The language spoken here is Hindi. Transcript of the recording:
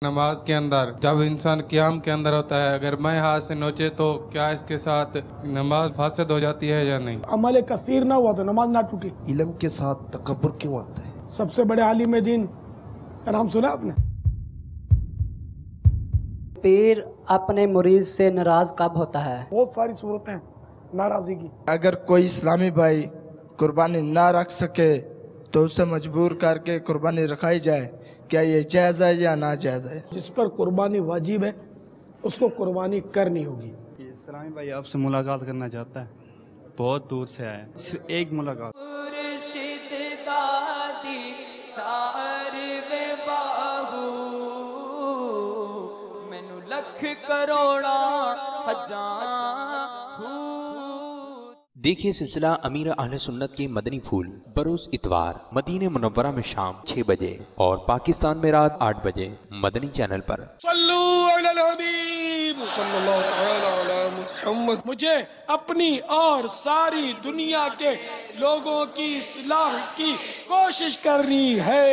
नमाज के अंदर जब इंसान क़याम के अंदर होता है, अगर मैं हाथ से नोचे तो क्या इसके साथ नमाज फासिद हो जाती है या नहीं? अमल कसीर ना हुआ तो नमाज ना टूटी। इल्म के साथ तकब्बुर क्यों आता है? सबसे बड़े आलिम दीन का नाम सुना आपने? पीर अपने मुरीद से नाराज कब होता है? बहुत सारी सूरतें हैं नाराजी की। अगर कोई इस्लामी भाई कुर्बानी ना रख सके तो उसे मजबूर करके कुर्बानी रखाई जाए, क्या ये जायज़ है या ना जायज़ है? जिस पर कुर्बानी वाजिब है उसको कुर्बानी करनी होगी। इस्लामी भाई आपसे मुलाकात करना चाहता है, बहुत दूर से आया है, सिर्फ एक मुलाकात। देखिए सिलसिला अमीर अहले सुन्नत के मदनी फूल बरोज इतवार मदीने मुनव्वरा में शाम 6 बजे और पाकिस्तान में रात 8 बजे मदनी चैनल पर। सल्लू अलल हबीब सल्लल्लाहु तआला अला मुहम्मद। मुझे अपनी और सारी दुनिया के लोगों की इस्लाह की कोशिश करनी है।